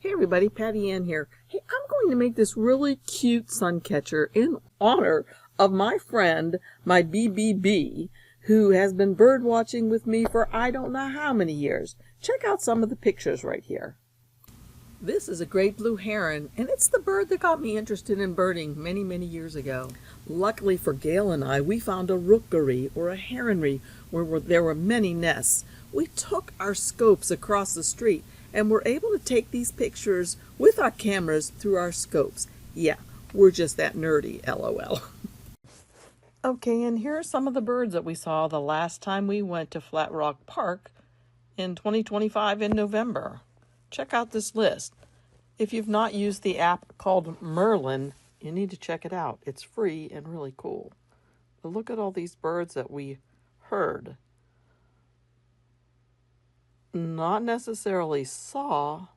Hey everybody, Patty Ann here. Hey, I'm going to make this really cute sun catcher in honor of my friend, my BBB, who has been bird watching with me for I don't know how many years. Check out some of the pictures right here. This is a great blue heron, and it's the bird that got me interested in birding many years ago. Luckily for Gail and I, we found a rookery or a heronry where there were many nests. We took our scopes across the street and we're able to take these pictures with our cameras through our scopes. Yeah, we're just that nerdy, LOL. Okay, and here are some of the birds that we saw the last time we went to Flat Rock Park in 2025 in November. Check out this list. If you've not used the app called Merlin, you need to check it out. It's free and really cool. But look at all these birds that we heard. Not necessarily saw,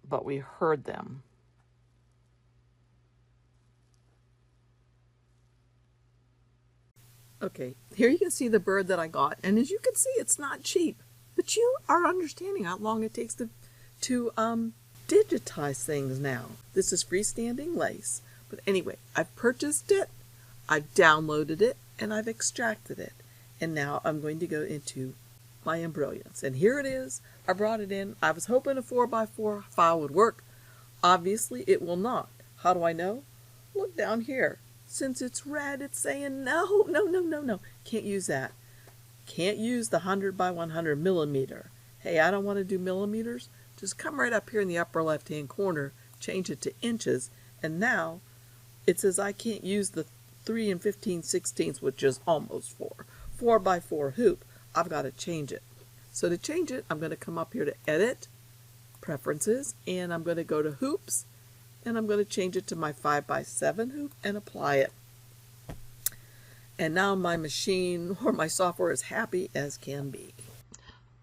but we heard them. Okay, here you can see the bird that I got, and as you can see, it's not cheap, but you are understanding how long it takes to digitize things now. This is freestanding lace, but anyway, I've purchased it, I've downloaded it, and I've extracted it, and now I'm going to go into my Embrilliance, and here it is. I brought it in. I was hoping a 4x4 file would work. Obviously it will not. How do I know? Look down here. Since it's red, it's saying no. Can't use that. Can't use the 100 by 100 millimeter. Hey, I don't want to do millimeters. Just come right up here in the upper left hand corner, change it to inches, and now it says I can't use the 3 15/16, which is almost 4x4 hoop. I've got to change it. So to change it, I'm going to come up here to Edit, Preferences, and I'm going to go to Hoops, and I'm going to change it to my 5x7 hoop and apply it. And now my machine or my software is happy as can be.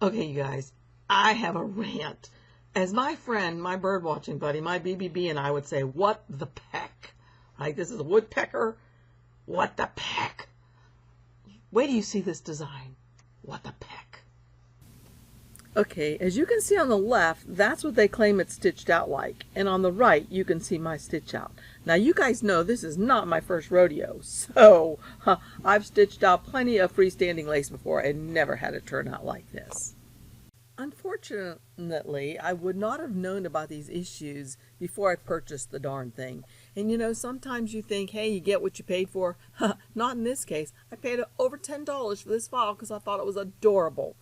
Okay, you guys, I have a rant. As my friend, my bird watching buddy, my BBB and I would say, what the peck? Like, this is a woodpecker. What the peck? Wait till you see this design. What the peck? Okay, as you can see on the left, that's what they claim it's stitched out like. And on the right, you can see my stitch out. Now, you guys know this is not my first rodeo. So, I've stitched out plenty of freestanding lace before and never had it turn out like this. Unfortunately, I would not have known about these issues before I purchased the darn thing. And you know, sometimes you think, hey, you get what you paid for. Not in this case. I paid over $10 for this file because I thought it was adorable.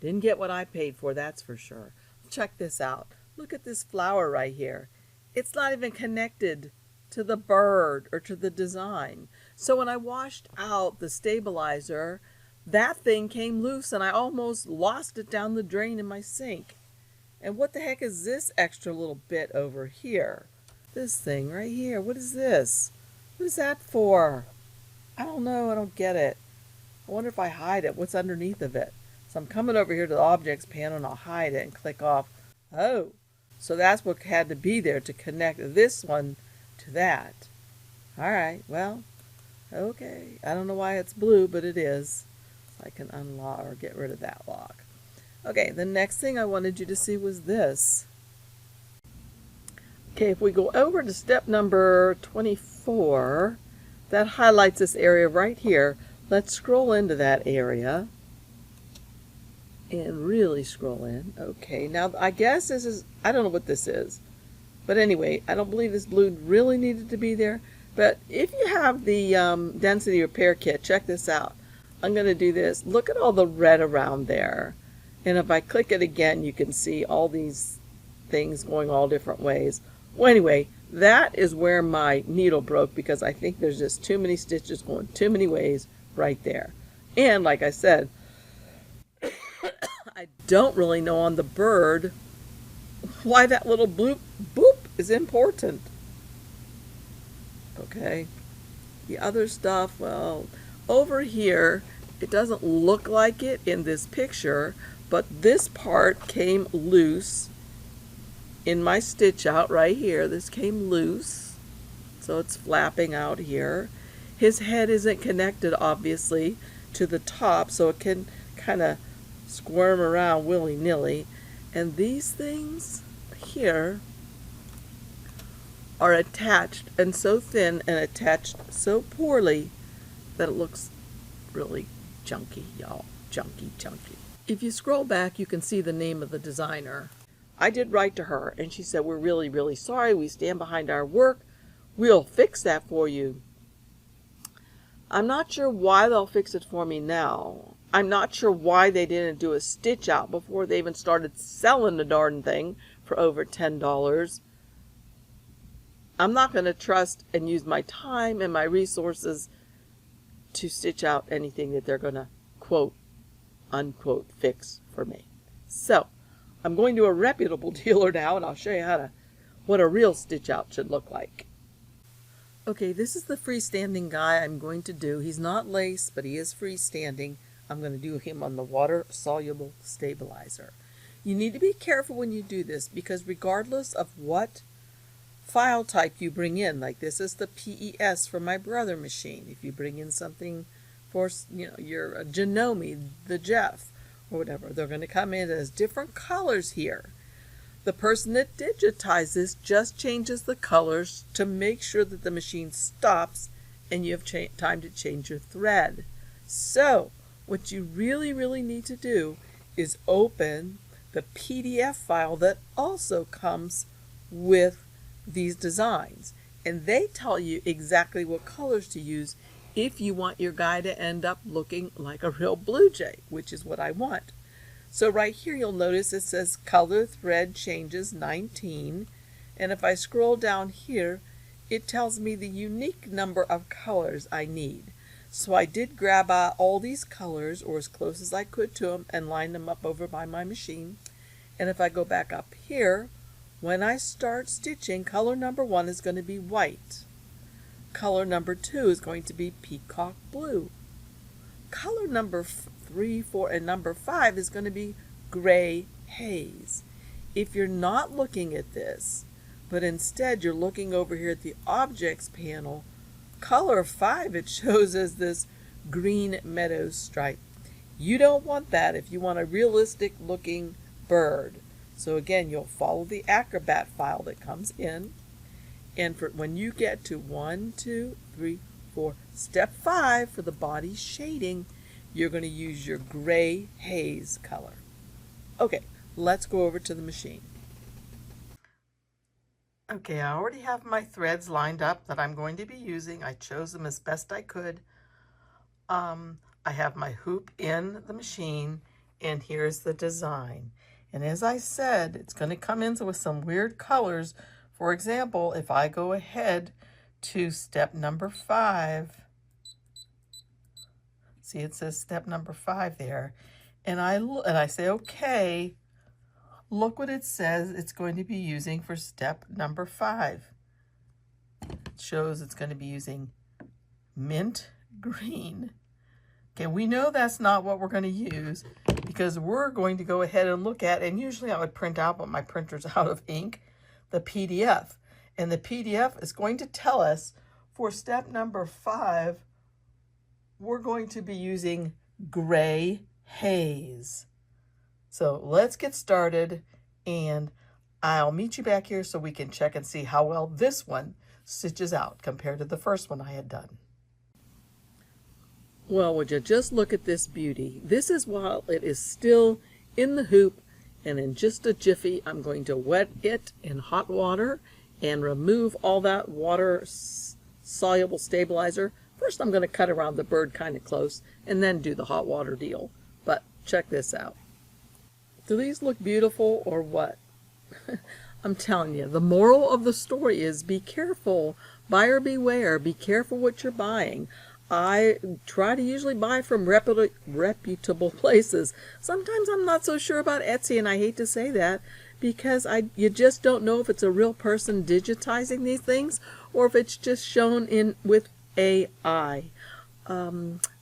Didn't get what I paid for, that's for sure. Check this out. Look at this flower right here. It's not even connected to the bird or to the design. So when I washed out the stabilizer, that thing came loose and I almost lost it down the drain in my sink. And what the heck is this extra little bit over here? This thing right here, what is this? What is that for? I don't know, I don't get it. I wonder if I hide it, what's underneath of it? So I'm coming over here to the Objects panel and I'll hide it and click off. Oh, so that's what had to be there to connect this one to that. Alright, well, okay. I don't know why it's blue, but it is. I can unlock or get rid of that lock. Okay, the next thing I wanted you to see was this. Okay, if we go over to step number 24, that highlights this area right here. Let's scroll into that area and really scroll in. Okay, now I guess this is, I don't know what this is, but anyway, I don't believe this blue really needed to be there. But if you have the density repair kit, check this out. I'm going to do this. Look at all the red around there. And if I click it again, you can see all these things going all different ways. Well, anyway, that is where my needle broke because I think there's just too many stitches going too many ways right there. And like I said, I don't really know on the bird why that little bloop boop is important. Okay. The other stuff, well, over here, it doesn't look like it in this picture, but this part came loose in my stitch out right here. This came loose, so it's flapping out here. His head isn't connected, obviously, to the top, so it can kind of squirm around willy-nilly. And these things here are attached and so thin and attached so poorly that it looks really junky, y'all. Junky. If you scroll back, you can see the name of the designer. I did write to her, and she said, "We're really, really sorry. We stand behind our work. We'll fix that for you." I'm not sure why they'll fix it for me now. I'm not sure why they didn't do a stitch out before they even started selling the darn thing for over $10. I'm not going to trust and use my time and my resources to stitch out anything that they're going to quote, unquote, fix for me. So, I'm going to a reputable dealer now, and I'll show you what a real stitch out should look like. Okay, this is the freestanding guy I'm going to do. He's not lace, but he is freestanding. I'm going to do him on the water-soluble stabilizer. You need to be careful when you do this, because regardless of what file type you bring in, like this is the PES for my brother machine. If you bring in something for, your Janome, the Jeff, or whatever, they're going to come in as different colors here. The person that digitizes just changes the colors to make sure that the machine stops and you have time to change your thread. So, what you really, really need to do is open the PDF file that also comes with these designs. And they tell you exactly what colors to use if you want your guy to end up looking like a real blue jay, which is what I want. So right here you'll notice it says color thread changes 19, and if I scroll down here it tells me the unique number of colors I need. So I did grab all these colors, or as close as I could to them, and line them up over by my machine. And if I go back up here, when I start stitching, color number 1 is going to be white. Color number 2 is going to be peacock blue. Color number 3, 4, and number 5 is going to be gray haze. If you're not looking at this, but instead you're looking over here at the objects panel, color 5 it shows as this green meadow stripe. You don't want that if you want a realistic looking bird. So again, you'll follow the Acrobat file that comes in, and when you get to 1, 2, 3, 4, step 5 for the body shading, you're going to use your gray haze color. Okay, let's go over to the machine. Okay, I already have my threads lined up that I'm going to be using. I chose them as best I could. I have my hoop in the machine, and here's the design. And as I said, it's going to come in with some weird colors. For example, if I go ahead to step number 5, see it says step number 5 there, and I say okay, look what it says it's going to be using for step number 5. It shows it's going to be using mint green. Okay, we know that's not what we're going to use, because we're going to go ahead and look at, and usually I would print out, but my printer's out of ink, the PDF. And the PDF is going to tell us for step number 5, we're going to be using gray haze. So let's get started, and I'll meet you back here so we can check and see how well this one stitches out compared to the first one I had done. Well, would you just look at this beauty? This is while it is still in the hoop, and in just a jiffy I'm going to wet it in hot water and remove all that water soluble stabilizer. First I'm going to cut around the bird kind of close and then do the hot water deal. But check this out. Do these look beautiful or what? I'm telling you, the moral of the story is be careful. Buyer beware. Be careful what you're buying. I try to usually buy from reputable places. Sometimes I'm not so sure about Etsy, and I hate to say that, because you just don't know if it's a real person digitizing these things or if it's just shown in with AI.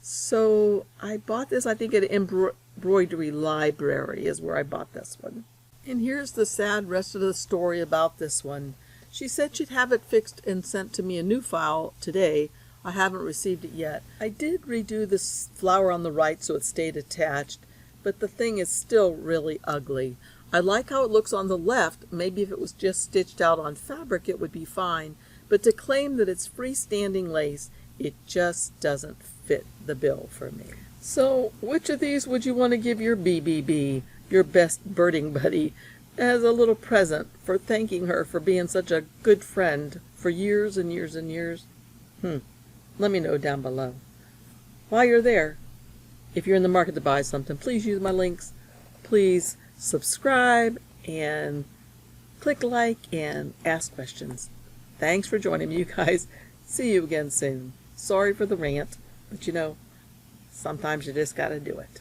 So I bought this, I think, at Embroidery Library is where I bought this one. And here's the sad rest of the story about this one. She said she'd have it fixed and sent to me a new file today. I haven't received it yet. I did redo this flower on the right so it stayed attached, but the thing is still really ugly. I like how it looks on the left. Maybe if it was just stitched out on fabric, it would be fine. But to claim that it's freestanding lace, it just doesn't fit the bill for me. So which of these would you want to give your BBB, your best birding buddy, as a little present for thanking her for being such a good friend for years and years and years? Let me know down below. While you're there, if you're in the market to buy something, please use my links. Please subscribe and click like and ask questions. Thanks for joining me, you guys. See you again soon. Sorry for the rant, but you know, sometimes you just gotta do it.